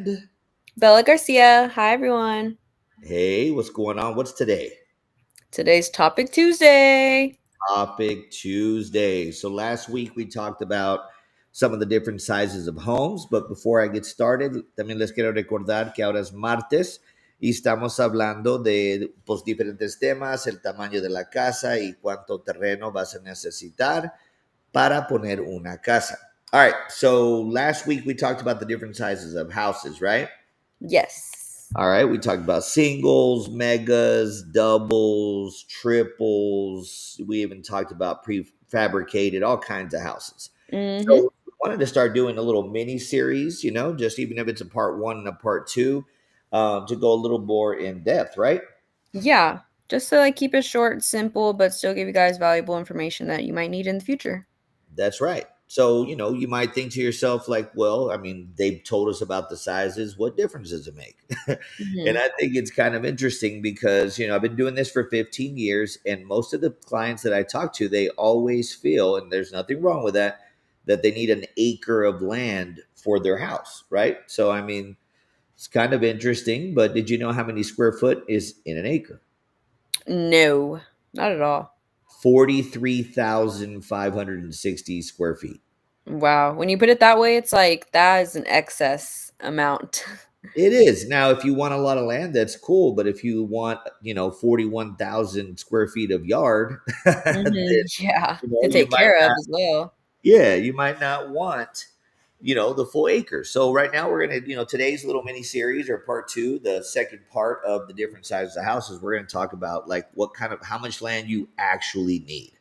and Bella Garcia. Hi, everyone. hey, what's going on? What's today? Today's Topic Tuesday. Topic Tuesday. So last week we talked about some of the different sizes of homes, but before I get started, también les quiero recordar que ahora es martes y estamos hablando de pues, diferentes temas, el tamaño de la casa y cuánto terreno vas a necesitar para poner una casa. All right, so last week we talked about the different sizes of houses, right? Yes. All right, we talked about singles, megas, doubles, triples. We even talked about prefabricated, all kinds of houses. Mm-hmm. So we wanted to start doing a little mini series, just even if it's a part one and a part two, to go a little more in depth, right? Yeah. Just to keep it short, simple, but still give you guys valuable information that you might need in the future. That's right. So, you might think to yourself, like, well, I mean, they've told us about the sizes. What difference does it make? And Mm-hmm. I think it's kind of interesting because, I've been doing this for 15 years, and most of the clients that I talk to, they always feel, and there's nothing wrong with that they need an acre of land for their house, right? So, I mean, it's kind of interesting, but did you know how many square foot is in an acre? No, not at all. 43,560 square feet. Wow. When you put it that way, it's like that is an excess amount. It is. Now, if you want a lot of land, that's cool. But if you want, 41,000 square feet of yard, then, Yeah. To you take might care of not, as well. yeah, you might not want, the full acre. So right now we're going to, today's little mini series or part two, the second part of the different sizes of houses, we're going to talk about like how much land you actually need.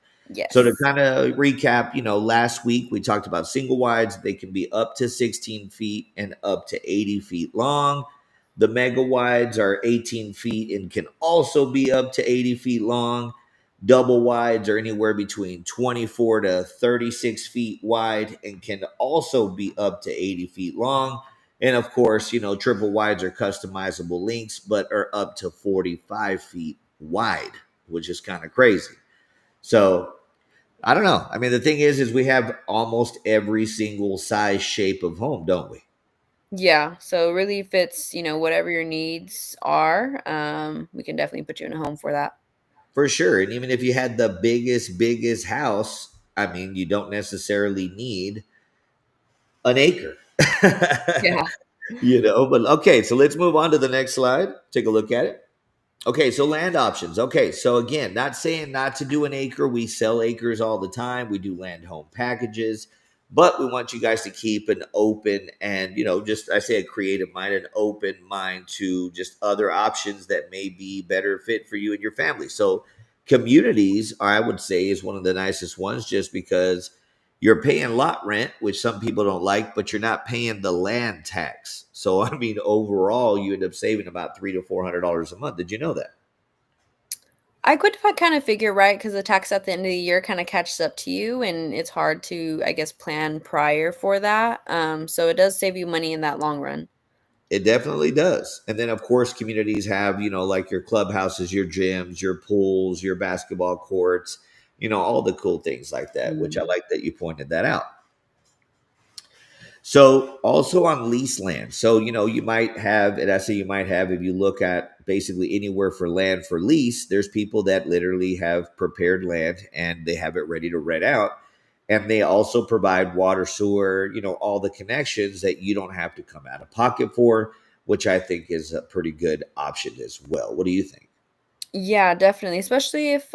So to Yes. kind of recap, last week we talked about single wides. They can be up to 16 feet and up to 80 feet long. The mega wides are 18 feet and can also be up to 80 feet long. Double wides are anywhere between 24 to 36 feet wide and can also be up to 80 feet long. And of course, triple wides are customizable links, but are up to 45 feet wide, which is kind of crazy. So I don't know. I mean, the thing is we have almost every single size shape of home, don't we? Yeah, so it really fits, whatever your needs are. We can definitely put you in a home for that. For sure. And even if you had the biggest house, I mean, you don't necessarily need an acre. Yeah. But okay, so let's move on to the next slide. Take a look at it. Okay, so land options. Okay, so again, not saying not to do an acre. We sell acres all the time. We do land home packages, but we want you guys to keep an open and, just I say a creative mind, an open mind to just other options that may be better fit for you and your family. So, communities, I would say, is one of the nicest ones just because you're paying lot rent, which some people don't like, but you're not paying the land tax. So I mean, overall, you end up saving about $300 to $400 a month. Did you know that? I could kind of figure, right? Because the tax at the end of the year kind of catches up to you, and it's hard to, I guess, plan prior for that. So it does save you money in that long run. It definitely does. And then, of course, communities have, like your clubhouses, your gyms, your pools, your basketball courts, all the cool things like that, which I Mhm. like that you pointed that out. So also on lease land. So, you might have, and I say you might have, if you look at basically anywhere for land for lease, there's people that literally have prepared land and they have it ready to rent out. And they also provide water, sewer, all the connections that you don't have to come out of pocket for, which I think is a pretty good option as well. What do you think? Yeah, definitely. Especially if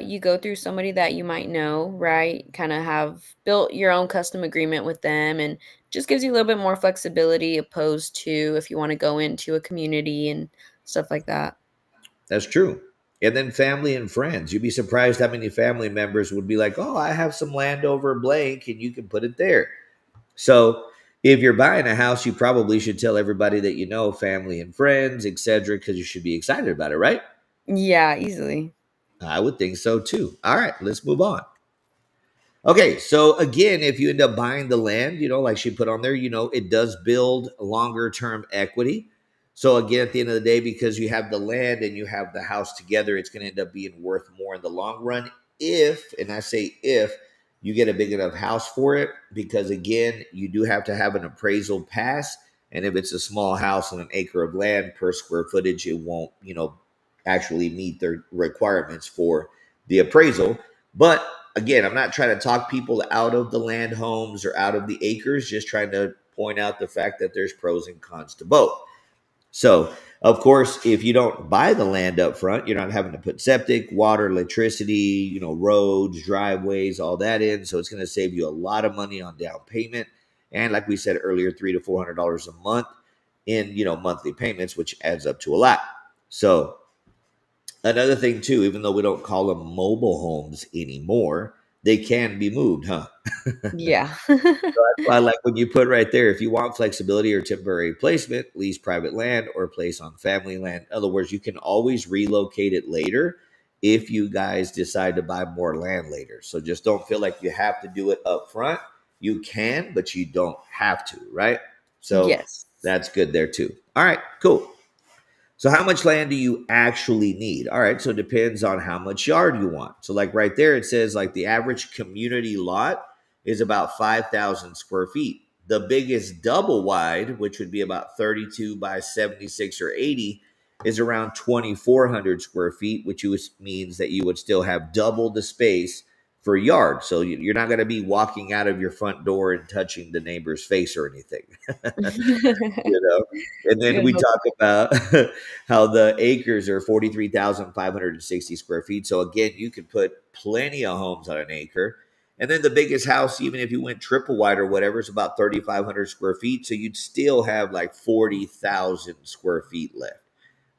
you go through somebody that you might know, right? Kind of have built your own custom agreement with them and just gives you a little bit more flexibility opposed to if you want to go into a community and stuff like that. That's true. And then family and friends. You'd be surprised how many family members would be like, oh, I have some land over blank and you can put it there. So if you're buying a house, you probably should tell everybody that you know, family and friends, etc., because you should be excited about it, right? Yeah, easily. I would think so too. All right, let's move on. Okay, so again, if you end up buying the land, like she put on there, it does build longer term equity. So again, at the end of the day, because you have the land and you have the house together, it's going to end up being worth more in the long run. If, and I say if, you get a big enough house for it, because again, you do have to have an appraisal pass And if it's a small house on an acre of land per square footage, it won't, actually meet their requirements for the appraisal. But again, I'm not trying to talk people out of the land homes or out of the acres, just trying to point out the fact that there's pros and cons to both. So, of course, if you don't buy the land up front, you're not having to put septic, water, electricity, roads, driveways, all that in. So it's going to save you a lot of money on down payment. And like we said earlier, $300 to $400 a month in monthly payments, which adds up to a lot. So another thing too, even though we don't call them mobile homes anymore, they can be moved, huh? Yeah. I like when you put right there, if you want flexibility or temporary placement, lease private land or place on family land. In other words, you can always relocate it later if you guys decide to buy more land later. So just don't feel like you have to do it up front. You can, but you don't have to, right? So Yes. that's good there too. All right, cool. So how much land do you actually need? All right, so it depends on how much yard you want. So like right there, it says like the average community lot is about 5,000 square feet. The biggest double wide, which would be about 32 by 76 or 80, is around 2,400 square feet, which means that you would still have double the space for yard. So you're not going to be walking out of your front door and touching the neighbor's face or anything. you know. And then Yeah, we no. talk about how the acres are 43,560 square feet. So again, you could put plenty of homes on an acre. And then the biggest house, even if you went triple wide or whatever, is about 3,500 square feet. So you'd still have like 40,000 square feet left.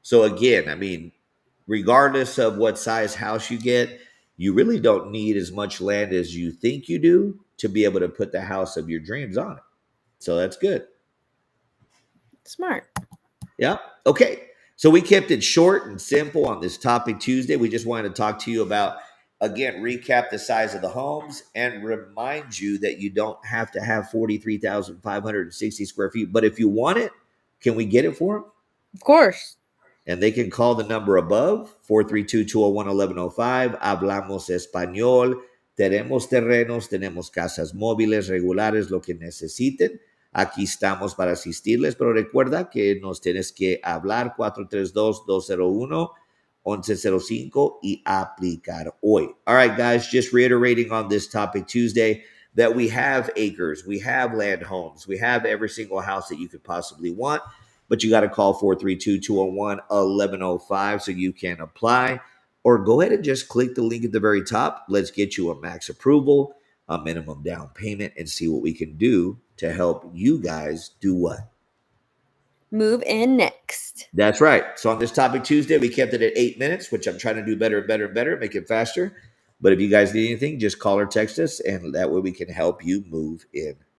So again, I mean, regardless of what size house you get, you really don't need as much land as you think you do to be able to put the house of your dreams on it. So that's good. Smart. Yeah. Okay. So we kept it short and simple on this topic Tuesday. We just wanted to talk to you about, again, recap the size of the homes and remind you that you don't have to have 43,560 square feet. But if you want it, can we get it for them? Of course. And they can call the number above, 432-201-1105. Hablamos español. Tenemos terrenos, tenemos casas móviles, regulares, lo que necesiten. Aquí estamos para asistirles, pero recuerda que nos tienes que hablar 432-201-1105 y aplicar hoy. All right, guys, just reiterating on this topic Tuesday that we have acres, we have land homes, we have every single house that you could possibly want, but you got to call 432-201-1105 so you can apply, or go ahead and just click the link at the very top. Let's get you a max approval, a minimum down payment, and see what we can do to help you guys do what? Move in next. That's right. So on this topic Tuesday, we kept it at 8 minutes, which I'm trying to do better and better and better, make it faster. But if you guys need anything, just call or text us, and that way we can help you move in.